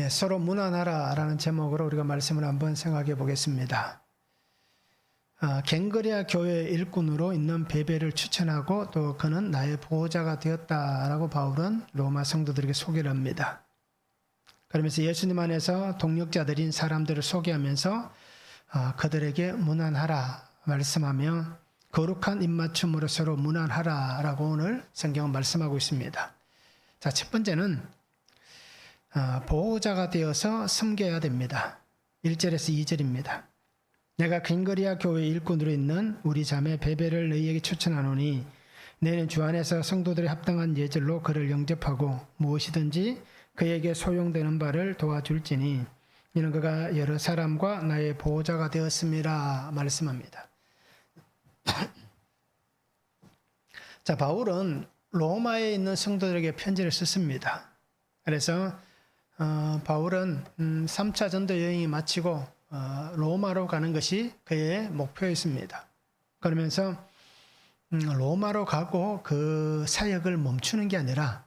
서로 무난하라라는 제목으로 우리가 말씀을 한번 생각해 보겠습니다. 갱그레아 교회 일꾼으로 있는 베베를 추천하고 또 그는 나의 보호자가 되었다라고 바울은 로마 성도들에게 소개를 합니다. 그러면서 예수님 안에서 동력자들인 사람들을 소개하면서 그들에게 무난하라 말씀하며 거룩한 입맞춤으로 서로 무난하라라고 오늘 성경은 말씀하고 있습니다. 자, 첫 번째는 보호자가 되어서 섬겨야 됩니다. 1절에서 2절입니다. 내가 갱그레아 교회 일꾼으로 있는 우리 자매 베베를 너희에게 추천하노니 너희는 주 안에서 성도들의 합당한 예절로 그를 영접하고 무엇이든지 그에게 소용되는 바를 도와줄지니 이는 그가 여러 사람과 나의 보호자가 되었음이라 말씀합니다. 자, 바울은 로마에 있는 성도들에게 편지를 썼습니다. 그래서 바울은 3차 전도 여행이 마치고 로마로 가는 것이 그의 목표였습니다. 그러면서 로마로 가고 그 사역을 멈추는 게 아니라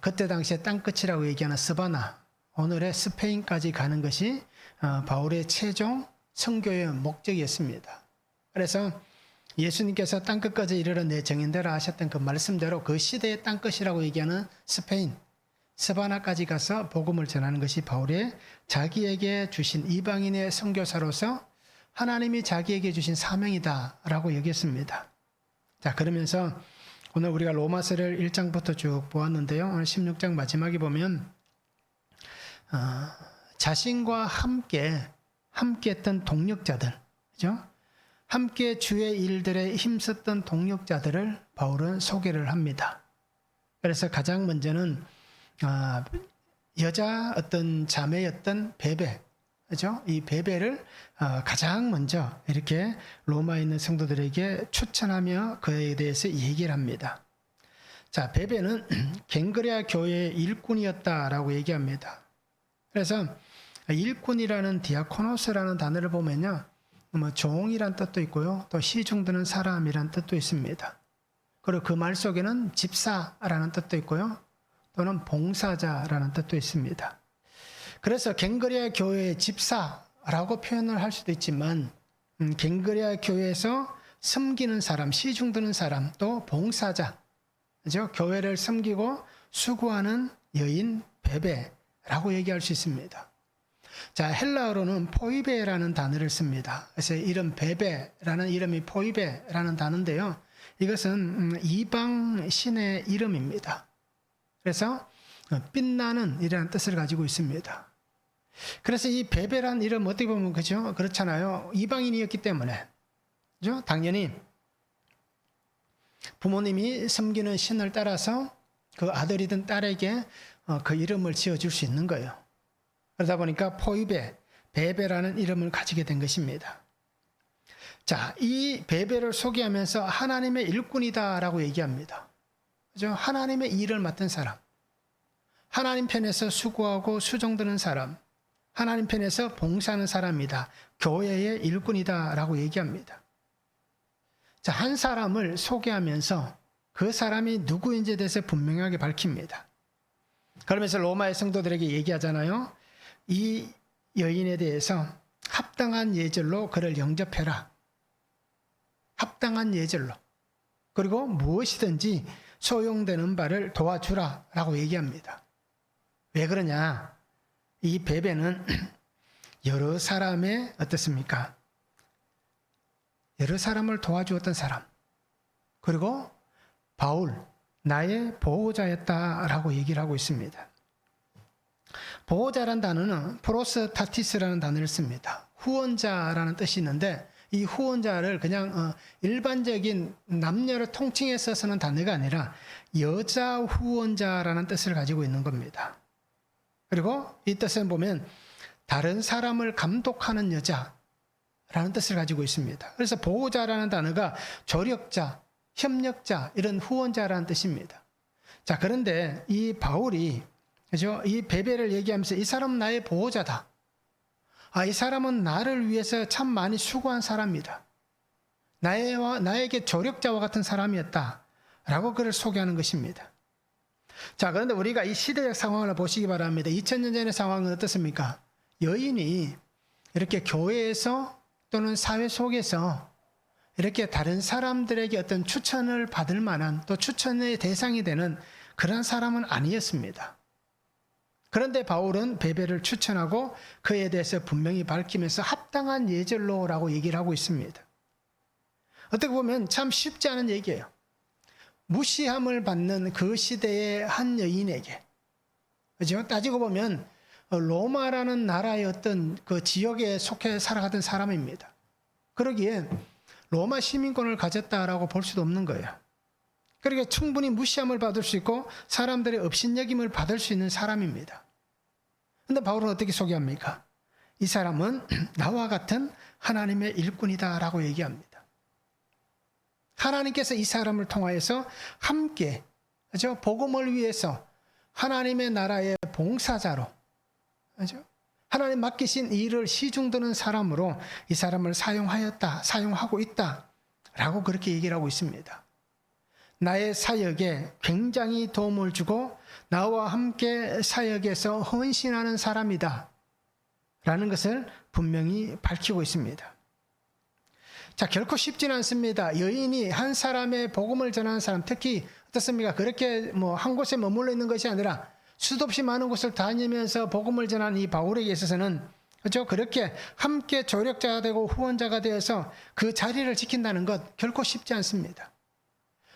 그때 당시에 땅끝이라고 얘기하는 스바나, 오늘의 스페인까지 가는 것이 바울의 최종 선교의 목적이었습니다. 그래서 예수님께서 땅끝까지 이르러 내 정인되라 하셨던 그 말씀대로 그 시대의 땅끝이라고 얘기하는 스페인, 스바나까지 가서 복음을 전하는 것이 바울의 자기에게 주신 이방인의 선교사로서 하나님이 자기에게 주신 사명이다라고 여겼습니다. 자, 그러면서 오늘 우리가 로마서를 1장부터 쭉 보았는데요. 오늘 16장 마지막에 보면 자신과 함께 했던 동력자들, 그죠? 함께 주의 일들에 힘썼던 동력자들을 바울은 소개를 합니다. 그래서 가장 먼저는 여자 어떤 자매였던 베베, 그죠? 이 베베를 가장 먼저 이렇게 로마에 있는 성도들에게 추천하며 그에 대해서 얘기를 합니다. 자, 베베는 갱그레아 교회의 일꾼이었다라고 얘기합니다. 그래서 일꾼이라는 디아코노스라는 단어를 보면요, 종이란 뜻도 있고요, 또 시중 드는 사람이란 뜻도 있습니다. 그리고 그 말 속에는 집사라는 뜻도 있고요, 또는 봉사자라는 뜻도 있습니다. 그래서 갱그레아 교회의 집사라고 표현을 할 수도 있지만 갱그레아 교회에서 섬기는 사람, 시중 드는 사람, 또 봉사자, 그죠? 교회를 섬기고 수고하는 여인 베베라고 얘기할 수 있습니다. 자, 헬라어로는 포이베라는 단어를 씁니다. 그래서 이름 베베라는 이름이 포이베라는 단어인데요. 이것은 이방 신의 이름입니다. 그래서 빛나는 이라는 뜻을 가지고 있습니다. 그래서 이 베베란 이름 어떻게 보면 그죠? 그렇잖아요. 이방인이었기 때문에, 그죠? 당연히 부모님이 섬기는 신을 따라서 그 아들이든 딸에게 그 이름을 지어줄 수 있는 거예요. 그러다 보니까 포이베, 베베라는 이름을 가지게 된 것입니다. 자, 이 베베를 소개하면서 하나님의 일꾼이다라고 얘기합니다. 그죠? 하나님의 일을 맡은 사람, 하나님 편에서 수고하고 수종드는 사람, 하나님 편에서 봉사하는 사람이다. 교회의 일꾼이다라고 얘기합니다. 자, 한 사람을 소개하면서 그 사람이 누구인지에 대해서 분명하게 밝힙니다. 그러면서 로마의 성도들에게 얘기하잖아요. 이 여인에 대해서 합당한 예절로 그를 영접해라. 합당한 예절로. 그리고 무엇이든지 소용되는 바를 도와주라 라고 얘기합니다. 왜 그러냐? 이 베베는 여러 사람의 어떻습니까? 여러 사람을 도와주었던 사람, 그리고 바울, 나의 보호자였다라고 얘기를 하고 있습니다. 보호자란 단어는 프로스타티스라는 단어를 씁니다. 후원자라는 뜻이 있는데 이 후원자를 그냥 일반적인 남녀를 통칭해서 쓰는 단어가 아니라 여자 후원자라는 뜻을 가지고 있는 겁니다. 그리고 이 뜻을 보면 다른 사람을 감독하는 여자라는 뜻을 가지고 있습니다. 그래서 보호자라는 단어가 조력자, 협력자, 이런 후원자라는 뜻입니다. 자, 그런데 이 바울이, 그죠? 이 베베를 얘기하면서 이 사람은 나의 보호자다. 이 사람은 나를 위해서 참 많이 수고한 사람이다. 나에게 조력자와 같은 사람이었다. 라고 그를 소개하는 것입니다. 자, 그런데 우리가 이 시대적 상황을 보시기 바랍니다. 2000년 전의 상황은 어떻습니까? 여인이 이렇게 교회에서 또는 사회 속에서 이렇게 다른 사람들에게 어떤 추천을 받을 만한 또 추천의 대상이 되는 그런 사람은 아니었습니다. 그런데 바울은 베베를 추천하고 그에 대해서 분명히 밝히면서 합당한 예절로라고 얘기를 하고 있습니다. 어떻게 보면 참 쉽지 않은 얘기예요. 무시함을 받는 그 시대의 한 여인에게, 그죠? 따지고 보면 로마라는 나라의 어떤 그 지역에 속해 살아가던 사람입니다. 그러기에 로마 시민권을 가졌다라고 볼 수도 없는 거예요. 그러니까 충분히 무시함을 받을 수 있고 사람들의 업신여김을 받을 수 있는 사람입니다. 그런데 바울은 어떻게 소개합니까? 이 사람은 나와 같은 하나님의 일꾼이다라고 얘기합니다. 하나님께서 이 사람을 통하여서 함께, 그죠? 복음을 위해서 하나님의 나라의 봉사자로, 그죠? 하나님 맡기신 일을 시중드는 사람으로 이 사람을 사용하고 있다라고 그렇게 얘기를 하고 있습니다. 나의 사역에 굉장히 도움을 주고 나와 함께 사역에서 헌신하는 사람이다 라는 것을 분명히 밝히고 있습니다. 자, 결코 쉽지는 않습니다. 여인이 한 사람의 복음을 전하는 사람, 특히 어떻습니까? 그렇게 한 곳에 머물러 있는 것이 아니라 수도 없이 많은 곳을 다니면서 복음을 전하는 이 바울에게 있어서는, 그렇죠? 그렇게 함께 조력자가 되고 후원자가 되어서 그 자리를 지킨다는 것 결코 쉽지 않습니다.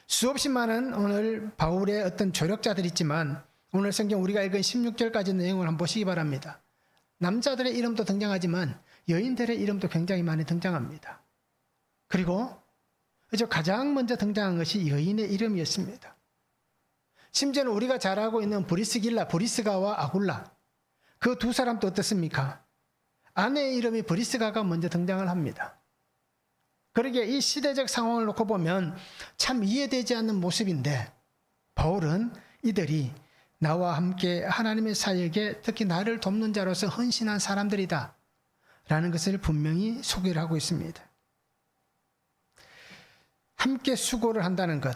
수없이 많은 오늘 바울의 어떤 조력자들이 있지만 오늘 성경 우리가 읽은 16절까지 내용을 한번 보시기 바랍니다. 남자들의 이름도 등장하지만 여인들의 이름도 굉장히 많이 등장합니다. 그리고 가장 먼저 등장한 것이 여인의 이름이었습니다. 심지어는 우리가 잘 알고 있는 브리스가와 아굴라, 그 두 사람도 어떻습니까? 아내의 이름이 브리스가가 먼저 등장을 합니다. 그러기에 이 시대적 상황을 놓고 보면 참 이해되지 않는 모습인데 바울은 이들이 나와 함께 하나님의 사역에 특히 나를 돕는 자로서 헌신한 사람들이다 라는 것을 분명히 소개를 하고 있습니다. 함께 수고를 한다는 것,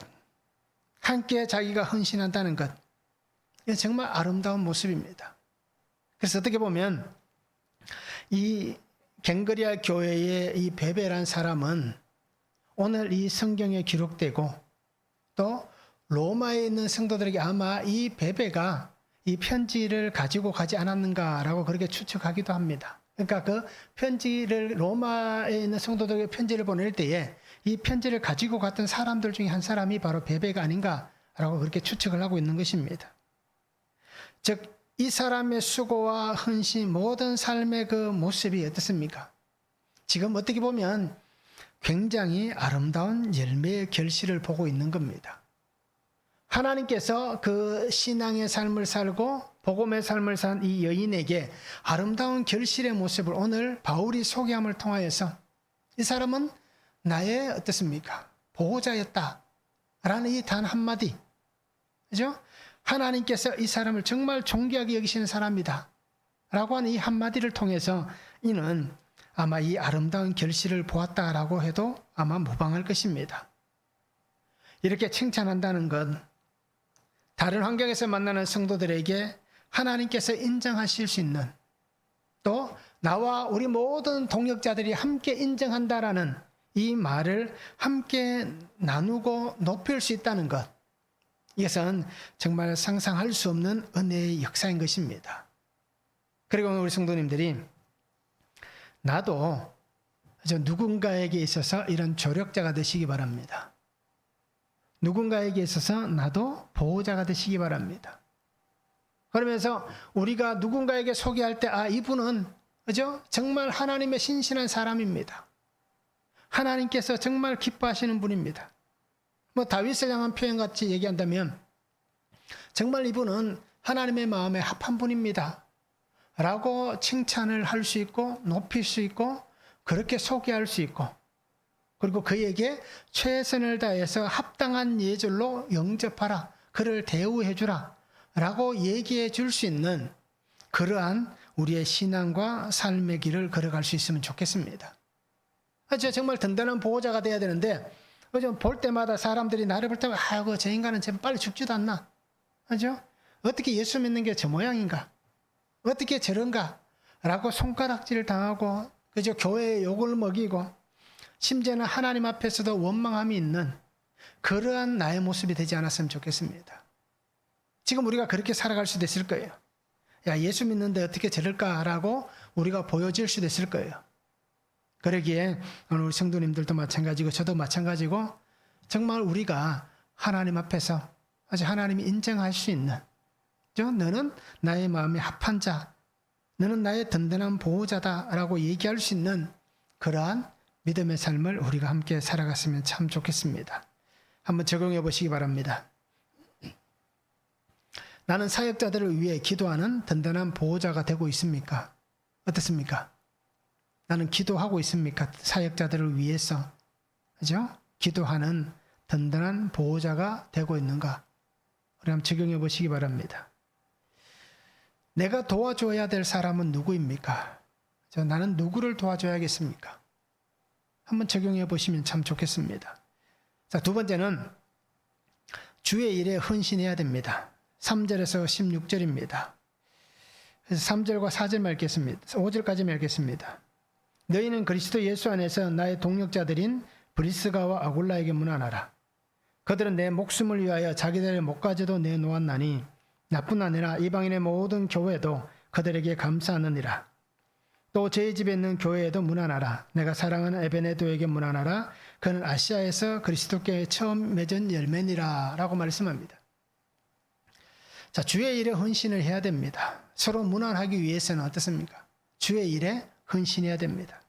함께 자기가 헌신한다는 것, 이건 정말 아름다운 모습입니다. 그래서 어떻게 보면 이 갱그리아 교회의 이 베베라는 사람은 오늘 이 성경에 기록되고 또 로마에 있는 성도들에게 아마 이 베베가 이 편지를 가지고 가지 않았는가라고 그렇게 추측하기도 합니다. 그러니까 그 편지를 로마에 있는 성도들에게 편지를 보낼 때에 이 편지를 가지고 갔던 사람들 중에 한 사람이 바로 베베가 아닌가라고 그렇게 추측을 하고 있는 것입니다. 즉 이 사람의 수고와 헌신, 모든 삶의 그 모습이 어떻습니까? 지금 어떻게 보면 굉장히 아름다운 열매의 결실을 보고 있는 겁니다. 하나님께서 그 신앙의 삶을 살고 복음의 삶을 산 이 여인에게 아름다운 결실의 모습을 오늘 바울이 소개함을 통하여서 이 사람은 나의 어떻습니까? 보호자였다 라는 이 단 한마디, 그죠? 하나님께서 이 사람을 정말 존귀하게 여기시는 사람이다 라고 하는 이 한마디를 통해서 이는 아마 이 아름다운 결실을 보았다라고 해도 아마 무방할 것입니다. 이렇게 칭찬한다는 건 다른 환경에서 만나는 성도들에게 하나님께서 인정하실 수 있는, 또 나와 우리 모든 동역자들이 함께 인정한다라는 이 말을 함께 나누고 높일 수 있다는 것, 이것은 정말 상상할 수 없는 은혜의 역사인 것입니다. 그리고 우리 성도님들이 나도 누군가에게 있어서 이런 조력자가 되시기 바랍니다. 누군가에게 있어서 나도 보호자가 되시기 바랍니다. 그러면서 우리가 누군가에게 소개할 때 이분은 그죠? 정말 하나님의 신실한 사람입니다. 하나님께서 정말 기뻐하시는 분입니다. 다윗을 향한 표현같이 얘기한다면 정말 이분은 하나님의 마음에 합한 분입니다 라고 칭찬을 할 수 있고 높일 수 있고 그렇게 소개할 수 있고, 그리고 그에게 최선을 다해서 합당한 예절로 영접하라, 그를 대우해 주라 라고 얘기해 줄 수 있는 그러한 우리의 신앙과 삶의 길을 걸어갈 수 있으면 좋겠습니다. 정말 든든한 보호자가 돼야 되는데 볼 때마다 사람들이 나를 볼 때마다 저 인간은 제발 빨리 죽지도 않나, 그죠? 어떻게 예수 믿는 게 저 모양인가? 어떻게 저런가? 라고 손가락질 당하고 그저 교회에 욕을 먹이고 심지어는 하나님 앞에서도 원망함이 있는 그러한 나의 모습이 되지 않았으면 좋겠습니다. 지금 우리가 그렇게 살아갈 수도 있을 거예요. 야, 예수 믿는데 어떻게 저럴까라고 우리가 보여질 수도 있을 거예요. 그러기에 오늘 우리 성도님들도 마찬가지고 저도 마찬가지고 정말 우리가 하나님 앞에서 아주 하나님이 인정할 수 있는 너는 나의 마음에 합한 자, 너는 나의 든든한 보호자다라고 얘기할 수 있는 그러한 믿음의 삶을 우리가 함께 살아갔으면 참 좋겠습니다. 한번 적용해 보시기 바랍니다. 나는 사역자들을 위해 기도하는 든든한 보호자가 되고 있습니까? 어떻습니까? 나는 기도하고 있습니까? 사역자들을 위해서. 그죠? 기도하는 든든한 보호자가 되고 있는가? 우리 한번 적용해 보시기 바랍니다. 내가 도와줘야 될 사람은 누구입니까? 나는 누구를 도와줘야겠습니까? 한번 적용해 보시면 참 좋겠습니다. 자, 두 번째는 주의 일에 헌신해야 됩니다. 3절에서 16절입니다. 그래서 3절과 4절 읽겠습니다. 5절까지 읽겠습니다. 너희는 그리스도 예수 안에서 나의 동력자들인 브리스가와 아굴라에게 문안하라. 그들은 내 목숨을 위하여 자기들의 목까지도 내놓았나니 나뿐 아니라 이방인의 모든 교회도 그들에게 감사하느니라. 또 저희 집에 있는 교회에도 문안하라. 내가 사랑하는 에베네도에게 문안하라. 그는 아시아에서 그리스도께 처음 맺은 열매니라 라고 말씀합니다. 자, 주의 일에 헌신을 해야 됩니다. 서로 문안하기 위해서는 어떻습니까? 주의 일에 헌신해야 됩니다.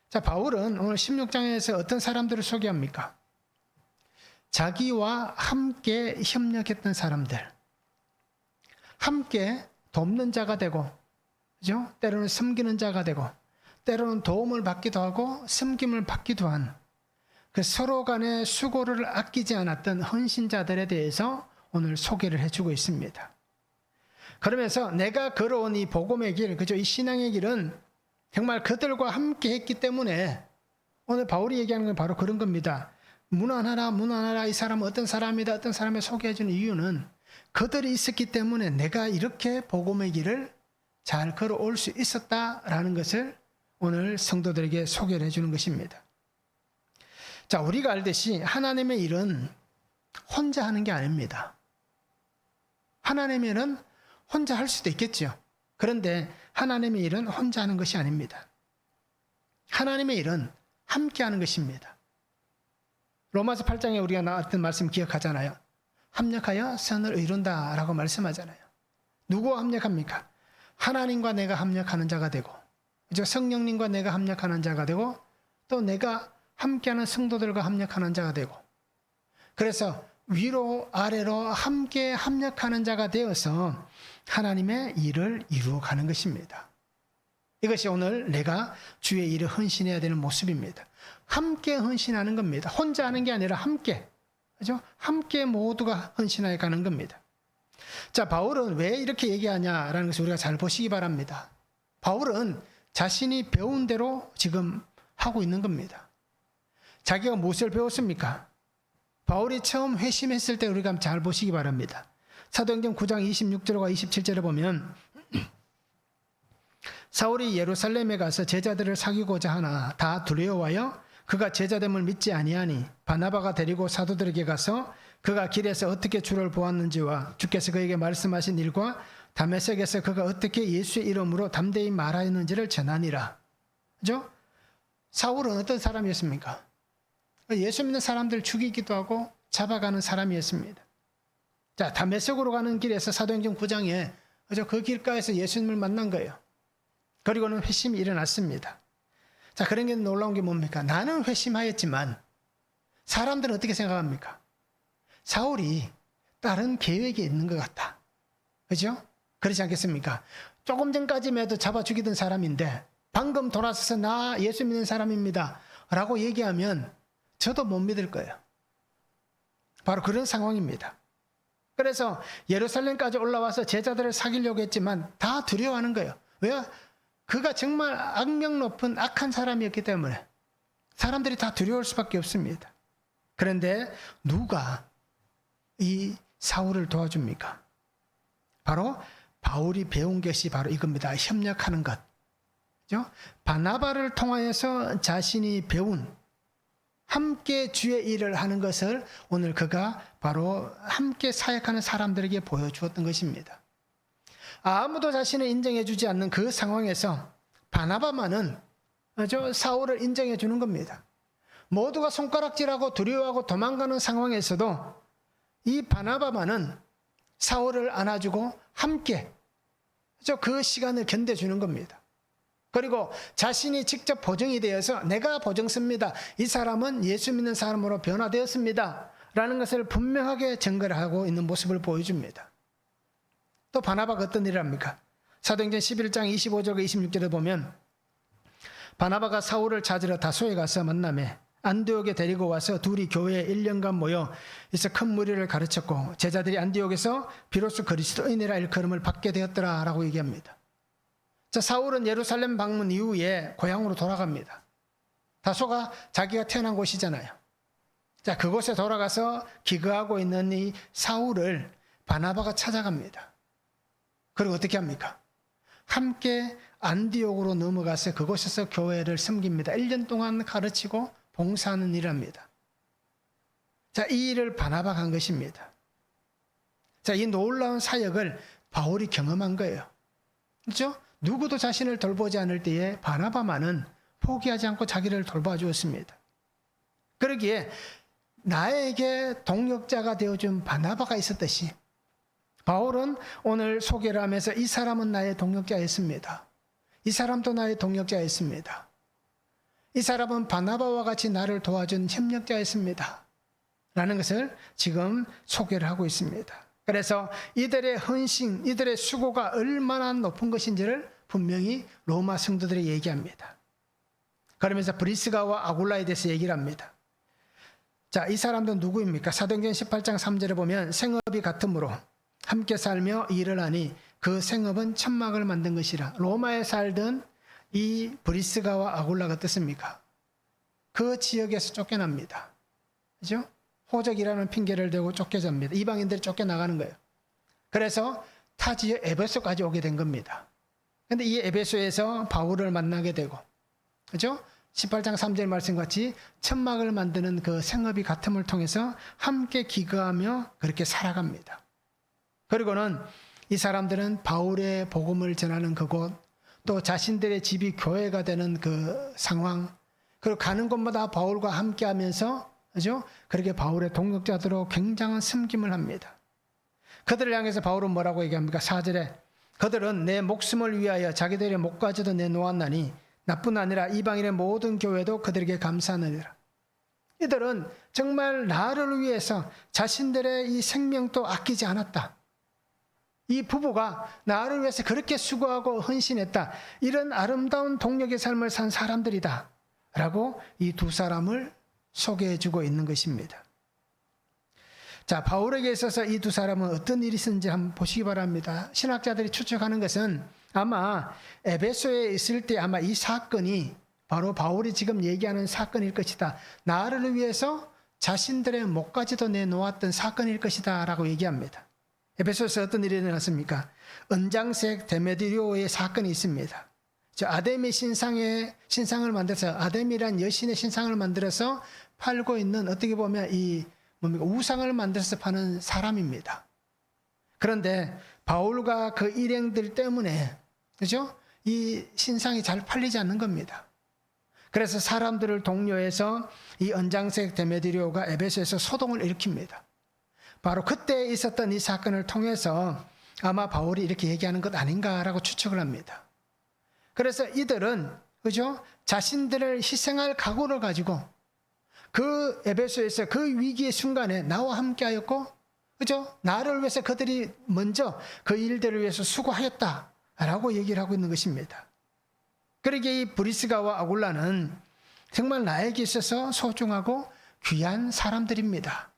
자, 바울은 오늘 16장에서 어떤 사람들을 소개합니까? 자기와 함께 협력했던 사람들, 함께 돕는 자가 되고, 그죠? 때로는 섬기는 자가 되고, 때로는 도움을 받기도 하고, 섬김을 받기도 한 그 서로 간의 수고를 아끼지 않았던 헌신자들에 대해서 오늘 소개를 해주고 있습니다. 그러면서 내가 걸어온 이 복음의 길, 그죠? 이 신앙의 길은 정말 그들과 함께 했기 때문에 오늘 바울이 얘기하는 건 바로 그런 겁니다. 문안하라, 문안하라. 이 사람은 어떤 사람이다, 어떤 사람을 소개해주는 이유는 그들이 있었기 때문에 내가 이렇게 복음의 길을 잘 걸어올 수 있었다라는 것을 오늘 성도들에게 소개를 해주는 것입니다. 자, 우리가 알듯이 하나님의 일은 혼자 하는 게 아닙니다. 하나님의 일은 혼자 할 수도 있겠죠. 그런데 하나님의 일은 혼자 하는 것이 아닙니다. 하나님의 일은 함께 하는 것입니다. 로마서 8장에 우리가 나왔던 말씀 기억하잖아요. 합력하여 선을 이룬다라고 말씀하잖아요. 누구와 합력합니까? 하나님과 내가 합력하는 자가 되고, 성령님과 내가 합력하는 자가 되고, 또 내가 함께하는 성도들과 합력하는 자가 되고, 그래서 위로 아래로 함께 합력하는 자가 되어서 하나님의 일을 이루어가는 것입니다. 이것이 오늘 내가 주의 일을 헌신해야 되는 모습입니다. 함께 헌신하는 겁니다. 혼자 하는 게 아니라 함께, 그죠? 함께 모두가 헌신하여 가는 겁니다. 자, 바울은 왜 이렇게 얘기하냐라는 것을 우리가 잘 보시기 바랍니다. 바울은 자신이 배운 대로 지금 하고 있는 겁니다. 자기가 무엇을 배웠습니까? 바울이 처음 회심했을 때 우리가 잘 보시기 바랍니다. 사도행전 9장 26절과 27절에 보면 사울이 예루살렘에 가서 제자들을 사귀고자 하나 다 두려워하여 그가 제자됨을 믿지 아니하니 바나바가 데리고 사도들에게 가서 그가 길에서 어떻게 주를 보았는지와 주께서 그에게 말씀하신 일과 다메섹에서 그가 어떻게 예수의 이름으로 담대히 말하였는지를 전하니라. 그죠? 사울은 어떤 사람이었습니까? 예수 믿는 사람들 죽이기도 하고 잡아가는 사람이었습니다. 자, 다메섹으로 가는 길에서 사도행전 9장에 그 길가에서 예수님을 만난 거예요. 그리고는 회심이 일어났습니다. 자, 그런 게 놀라운 게 뭡니까? 나는 회심하였지만 사람들은 어떻게 생각합니까? 사울이 다른 계획이 있는 것 같다. 그죠? 그렇지 않겠습니까? 조금 전까지만 해도 잡아 죽이던 사람인데 방금 돌아서서 나 예수 믿는 사람입니다 라고 얘기하면 저도 못 믿을 거예요. 바로 그런 상황입니다. 그래서 예루살렘까지 올라와서 제자들을 사귀려고 했지만 다 두려워하는 거예요. 왜? 그가 정말 악명 높은 악한 사람이었기 때문에 사람들이 다 두려울 수밖에 없습니다. 그런데 누가 이 사울을 도와줍니까? 바로 바울이 배운 것이 바로 이겁니다. 협력하는 것. 그죠? 바나바를 통하여서 자신이 배운 함께 주의 일을 하는 것을 오늘 그가 바로 함께 사역하는 사람들에게 보여주었던 것입니다. 아무도 자신을 인정해 주지 않는 그 상황에서 바나바만은 사울을 인정해 주는 겁니다. 모두가 손가락질하고 두려워하고 도망가는 상황에서도 이 바나바만은 사울을 안아주고 함께 그 시간을 견뎌주는 겁니다. 그리고 자신이 직접 보증이 되어서 내가 보증습니다. 이 사람은 예수 믿는 사람으로 변화되었습니다. 라는 것을 분명하게 증거를 하고 있는 모습을 보여줍니다. 또 바나바가 어떤 일을 합니까? 사도행전 11장 25절과 26절에 보면 바나바가 사울을 찾으러 다소에 가서 만나매 안디옥에 데리고 와서 둘이 교회에 1년간 모여 있어 큰 무리를 가르쳤고 제자들이 안디옥에서 비로소 그리스도인이라 일컬음을 받게 되었더라 라고 얘기합니다. 자, 사울은 예루살렘 방문 이후에 고향으로 돌아갑니다. 다소가 자기가 태어난 곳이잖아요. 자, 그곳에 돌아가서 기거하고 있는 이 사울을 바나바가 찾아갑니다. 그리고 어떻게 합니까? 함께 안디옥으로 넘어가서 그곳에서 교회를 섬깁니다. 1년 동안 가르치고 봉사하는 일을 합니다. 자, 이 일을 바나바가 한 것입니다. 자, 이 놀라운 사역을 바울이 경험한 거예요. 그렇죠? 누구도 자신을 돌보지 않을 때에 바나바만은 포기하지 않고 자기를 돌봐주었습니다. 그러기에 나에게 동역자가 되어준 바나바가 있었듯이 바울은 오늘 소개를 하면서 이 사람은 나의 동역자였습니다. 이 사람도 나의 동역자였습니다. 이 사람은 바나바와 같이 나를 도와준 협력자였습니다. 라는 것을 지금 소개를 하고 있습니다. 그래서 이들의 헌신, 이들의 수고가 얼마나 높은 것인지를 분명히 로마 성도들이 얘기합니다. 그러면서 브리스가와 아굴라에 대해서 얘기를 합니다. 자, 이 사람들은 누구입니까? 사도행전 18장 3절에 보면 생업이 같으므로 함께 살며 일을 하니 그 생업은 천막을 만든 것이라. 로마에 살던 이 브리스가와 아굴라가 어떻습니까? 그 지역에서 쫓겨납니다. 그죠? 호적이라는 핑계를 대고 쫓겨집니다. 이방인들이 쫓겨나가는 거예요. 그래서 타 지역 에베소까지 오게 된 겁니다. 그런데 이 에베소에서 바울을 만나게 되고, 그죠? 18장 3절 말씀같이 천막을 만드는 그 생업이 같음을 통해서 함께 기거하며 그렇게 살아갑니다. 그리고는 이 사람들은 바울의 복음을 전하는 그곳, 또 자신들의 집이 교회가 되는 그 상황, 그리고 가는 곳마다 바울과 함께 하면서, 그죠? 그렇게 바울의 동역자들로 굉장한 섬김을 합니다. 그들을 향해서 바울은 뭐라고 얘기합니까? 4절에 그들은 내 목숨을 위하여 자기들의 목까지도 내놓았나니 나뿐 아니라 이방인의 모든 교회도 그들에게 감사하느니라. 이들은 정말 나를 위해서 자신들의 이 생명도 아끼지 않았다. 이 부부가 나를 위해서 그렇게 수고하고 헌신했다. 이런 아름다운 동역의 삶을 산 사람들이다. 라고 이 두 사람을 소개해주고 있는 것입니다. 자, 바울에게 있어서 이 두 사람은 어떤 일이 있었는지 한번 보시기 바랍니다. 신학자들이 추측하는 것은 아마 에베소에 있을 때 아마 이 사건이 바로 바울이 지금 얘기하는 사건일 것이다. 나를 위해서 자신들의 목까지도 내놓았던 사건일 것이다 라고 얘기합니다. 에베소에서 어떤 일이 일어났습니까? 은장색 데메드리오의 사건이 있습니다. 아데미 신상을 만들어서, 아데미란 여신의 신상을 만들어서 팔고 있는, 어떻게 보면 이 우상을 만들어서 파는 사람입니다. 그런데 바울과 그 일행들 때문에, 그죠? 이 신상이 잘 팔리지 않는 겁니다. 그래서 사람들을 독려해서 이 은장색 데메드리오가 에베소에서 소동을 일으킵니다. 바로 그때 있었던 이 사건을 통해서 아마 바울이 이렇게 얘기하는 것 아닌가라고 추측을 합니다. 그래서 이들은, 그죠? 자신들을 희생할 각오를 가지고 그 에베소에서 그 위기의 순간에 나와 함께 하였고, 그죠? 나를 위해서 그들이 먼저 그 일들을 위해서 수고하였다라고 얘기를 하고 있는 것입니다. 그러기에 이 브리스가와 아굴라는 정말 나에게 있어서 소중하고 귀한 사람들입니다.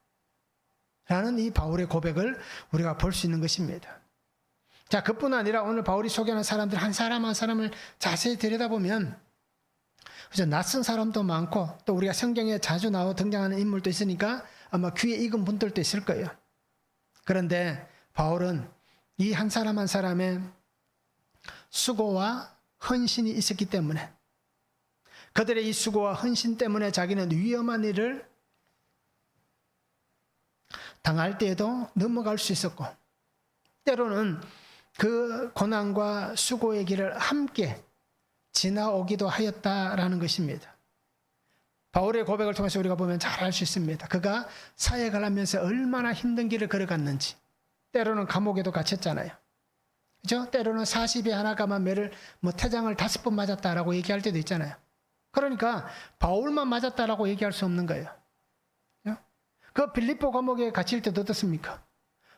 라는 이 바울의 고백을 우리가 볼 수 있는 것입니다. 자, 그뿐 아니라 오늘 바울이 소개하는 사람들 한 사람 한 사람을 자세히 들여다보면, 그죠? 낯선 사람도 많고 또 우리가 성경에 자주 등장하는 인물도 있으니까 아마 귀에 익은 분들도 있을 거예요. 그런데 바울은 이 한 사람 한 사람의 수고와 헌신이 있었기 때문에, 그들의 이 수고와 헌신 때문에 자기는 위험한 일을 당할 때에도 넘어갈 수 있었고, 때로는 그 고난과 수고의 길을 함께 지나오기도 하였다라는 것입니다. 바울의 고백을 통해서 우리가 보면 잘 알 수 있습니다. 그가 사역을 하면서 얼마나 힘든 길을 걸어갔는지. 때로는 감옥에도 갇혔잖아요. 그죠? 때로는 40에 하나 감한 매를 태장을 5번 맞았다라고 얘기할 때도 있잖아요. 그러니까 바울만 맞았다라고 얘기할 수 없는 거예요. 그 빌립보 감옥에 갇힐 때도 어떻습니까?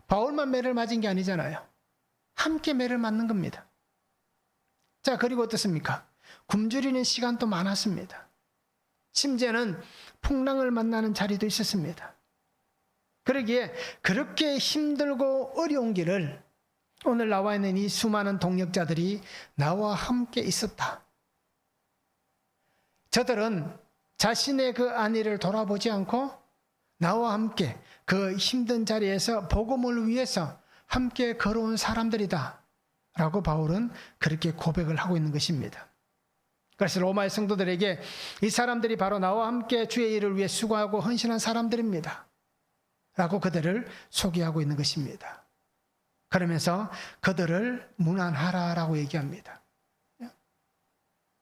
바울만 매를 맞은 게 아니잖아요. 함께 매를 맞는 겁니다. 자, 그리고 어떻습니까? 굶주리는 시간도 많았습니다. 심지어는 풍랑을 만나는 자리도 있었습니다. 그러기에 그렇게 힘들고 어려운 길을 오늘 나와 있는 이 수많은 동역자들이 나와 함께 있었다. 저들은 자신의 그 안위를 돌아보지 않고 나와 함께 그 힘든 자리에서 복음을 위해서 함께 걸어온 사람들이다 라고 바울은 그렇게 고백을 하고 있는 것입니다. 그래서 로마의 성도들에게 이 사람들이 바로 나와 함께 주의 일을 위해 수고하고 헌신한 사람들입니다 라고 그들을 소개하고 있는 것입니다. 그러면서 그들을 문안하라라고 얘기합니다.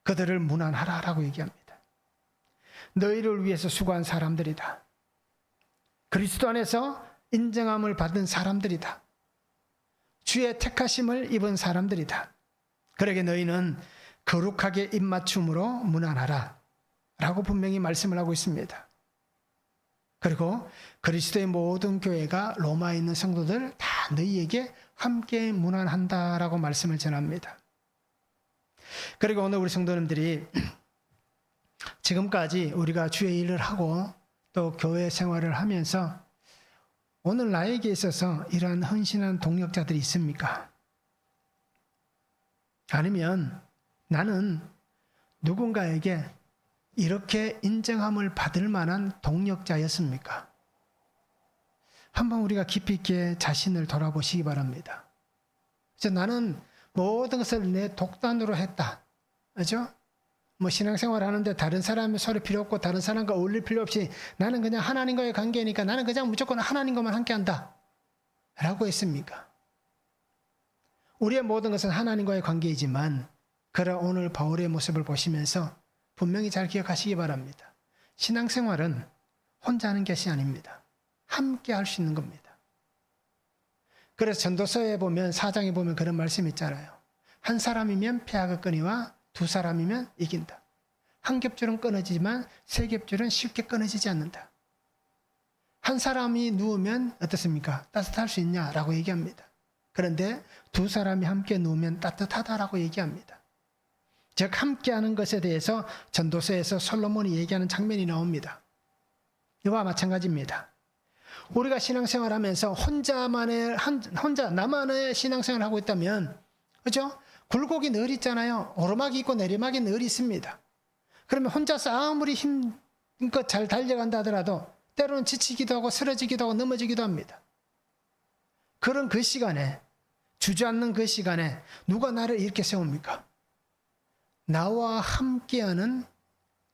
그들을 문안하라라고 얘기합니다. 너희를 위해서 수고한 사람들이다. 그리스도 안에서 인정함을 받은 사람들이다. 주의 택하심을 입은 사람들이다. 그러게 너희는 거룩하게 입맞춤으로 문안하라 라고 분명히 말씀을 하고 있습니다. 그리고 그리스도의 모든 교회가 로마에 있는 성도들 다 너희에게 함께 문안한다라고 말씀을 전합니다. 그리고 오늘 우리 성도님들이 지금까지 우리가 주의 일을 하고 또 교회 생활을 하면서 오늘 나에게 있어서 이러한 헌신한 동역자들이 있습니까? 아니면 나는 누군가에게 이렇게 인정함을 받을 만한 동역자였습니까? 한번 우리가 깊이 있게 자신을 돌아보시기 바랍니다. 그래서 나는 모든 것을 내 독단으로 했다. 그렇죠? 신앙생활 하는데 다른 사람의 소리 필요 없고 다른 사람과 어울릴 필요 없이 나는 그냥 하나님과의 관계니까 나는 그냥 무조건 하나님과만 함께 한다. 라고 했습니까? 우리의 모든 것은 하나님과의 관계이지만 그런 오늘 바울의 모습을 보시면서 분명히 잘 기억하시기 바랍니다. 신앙생활은 혼자 하는 것이 아닙니다. 함께 할 수 있는 겁니다. 그래서 전도서에 보면 4장에 보면 그런 말씀이 있잖아요. 한 사람이면 패하겠거니와 두 사람이면 이긴다. 한 겹줄은 끊어지지만 세 겹줄은 쉽게 끊어지지 않는다. 한 사람이 누우면 어떻습니까? 따뜻할 수 있냐라고 얘기합니다. 그런데 두 사람이 함께 누우면 따뜻하다라고 얘기합니다. 즉 함께하는 것에 대해서 전도서에서 솔로몬이 얘기하는 장면이 나옵니다. 이와 마찬가지입니다. 우리가 신앙생활하면서 혼자 나만의 신앙생활을 하고 있다면, 그죠? 굴곡이 늘 있잖아요. 오르막이 있고 내리막이 늘 있습니다. 그러면 혼자서 아무리 힘껏 잘 달려간다 하더라도 때로는 지치기도 하고 쓰러지기도 하고 넘어지기도 합니다. 그런 그 시간에, 주저앉는 그 시간에 누가 나를 이렇게 세웁니까? 나와 함께하는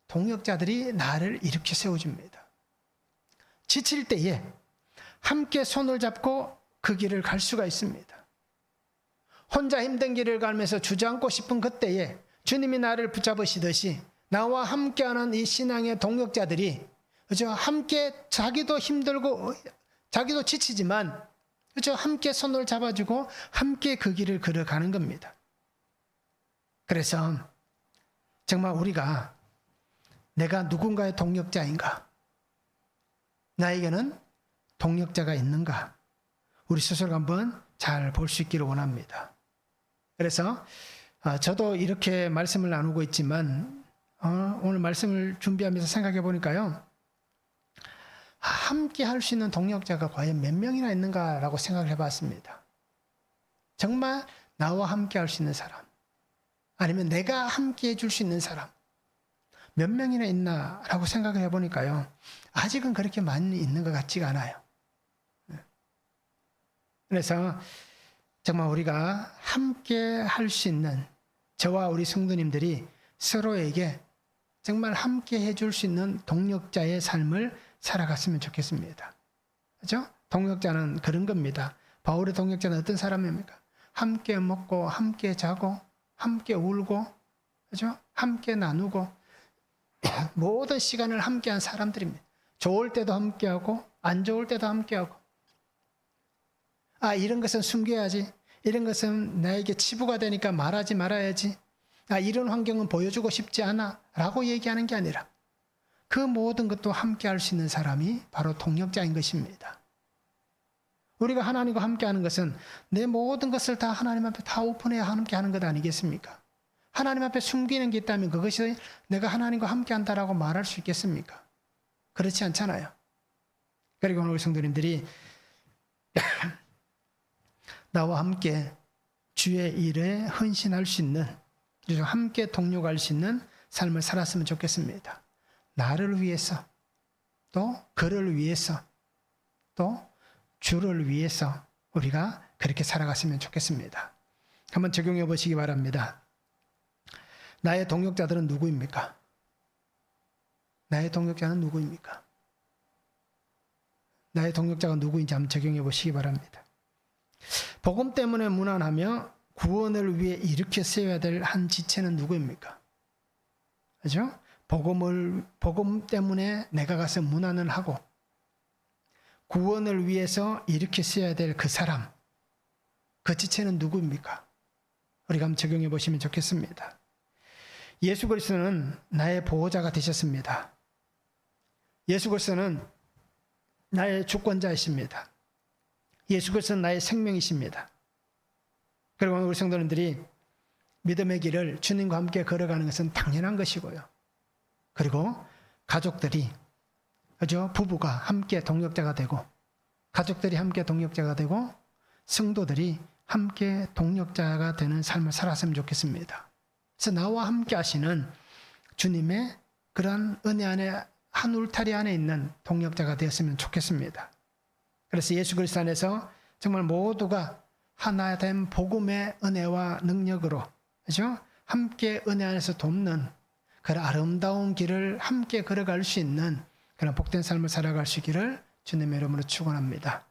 동역자들이 나를 이렇게 세워줍니다. 지칠 때에 함께 손을 잡고 그 길을 갈 수가 있습니다. 혼자 힘든 길을 가면서 주저앉고 싶은 그때에 주님이 나를 붙잡으시듯이 나와 함께하는 이 신앙의 동역자들이, 그죠? 함께 자기도 힘들고 자기도 지치지만, 그죠? 함께 손을 잡아주고 함께 그 길을 걸어가는 겁니다. 그래서 정말 우리가 내가 누군가의 동역자인가? 나에게는 동역자가 있는가? 우리 스스로 한번 잘 볼 수 있기를 원합니다. 그래서 저도 이렇게 말씀을 나누고 있지만 오늘 말씀을 준비하면서 생각해 보니까요. 함께 할 수 있는 동역자가 과연 몇 명이나 있는가라고 생각을 해봤습니다. 정말 나와 함께 할 수 있는 사람, 아니면 내가 함께 해줄 수 있는 사람 몇 명이나 있나라고 생각을 해보니까요. 아직은 그렇게 많이 있는 것 같지가 않아요. 그래서 정말 우리가 함께 할 수 있는, 저와 우리 성도님들이 서로에게 정말 함께 해줄 수 있는 동력자의 삶을 살아갔으면 좋겠습니다. 그렇죠? 동력자는 그런 겁니다. 바울의 동력자는 어떤 사람입니까? 함께 먹고 함께 자고 함께 울고, 그렇죠? 함께 나누고 모든 시간을 함께한 사람들입니다. 좋을 때도 함께하고 안 좋을 때도 함께하고, 이런 것은 숨겨야지, 이런 것은 나에게 치부가 되니까 말하지 말아야지, 이런 환경은 보여주고 싶지 않아 라고 얘기하는 게 아니라 그 모든 것도 함께 할 수 있는 사람이 바로 동력자인 것입니다. 우리가 하나님과 함께 하는 것은 내 모든 것을 다 하나님 앞에 다 오픈해야 함께 하는 것 아니겠습니까? 하나님 앞에 숨기는 게 있다면 그것이 내가 하나님과 함께 한다라고 말할 수 있겠습니까? 그렇지 않잖아요. 그리고 오늘 성도님들이 나와 함께 주의 일에 헌신할 수 있는, 함께 동력할 수 있는 삶을 살았으면 좋겠습니다. 나를 위해서, 또 그를 위해서, 또 주를 위해서 우리가 그렇게 살아갔으면 좋겠습니다. 한번 적용해 보시기 바랍니다. 나의 동력자들은 누구입니까? 나의 동력자는 누구입니까? 나의 동력자가 누구인지 한번 적용해 보시기 바랍니다. 복음 때문에 무난하며 구원을 위해 일으켜 세워야 될 한 지체는 누구입니까? 그죠? 복음 때문에 내가 가서 문안을 하고 구원을 위해서 일으켜 세워야 될 그 사람, 그 지체는 누구입니까? 우리가 한번 적용해 보시면 좋겠습니다. 예수 그리스도는 나의 보호자가 되셨습니다. 예수 그리스도는 나의 주권자이십니다. 예수 그리스도는 나의 생명이십니다. 그리고 우리 성도님들이 믿음의 길을 주님과 함께 걸어가는 것은 당연한 것이고요. 그리고 가족들이, 그죠? 부부가 함께 동력자가 되고, 가족들이 함께 동력자가 되고, 성도들이 함께 동력자가 되는 삶을 살았으면 좋겠습니다. 그래서 나와 함께 하시는 주님의 그러한 은혜 안에, 한 울타리 안에 있는 동력자가 되었으면 좋겠습니다. 그래서 예수 그리스도 안에서 정말 모두가 하나 된 복음의 은혜와 능력으로, 그죠? 함께 은혜 안에서 돕는 그런 아름다운 길을 함께 걸어갈 수 있는 그런 복된 삶을 살아갈 수 있기를 주님의 이름으로 축원합니다.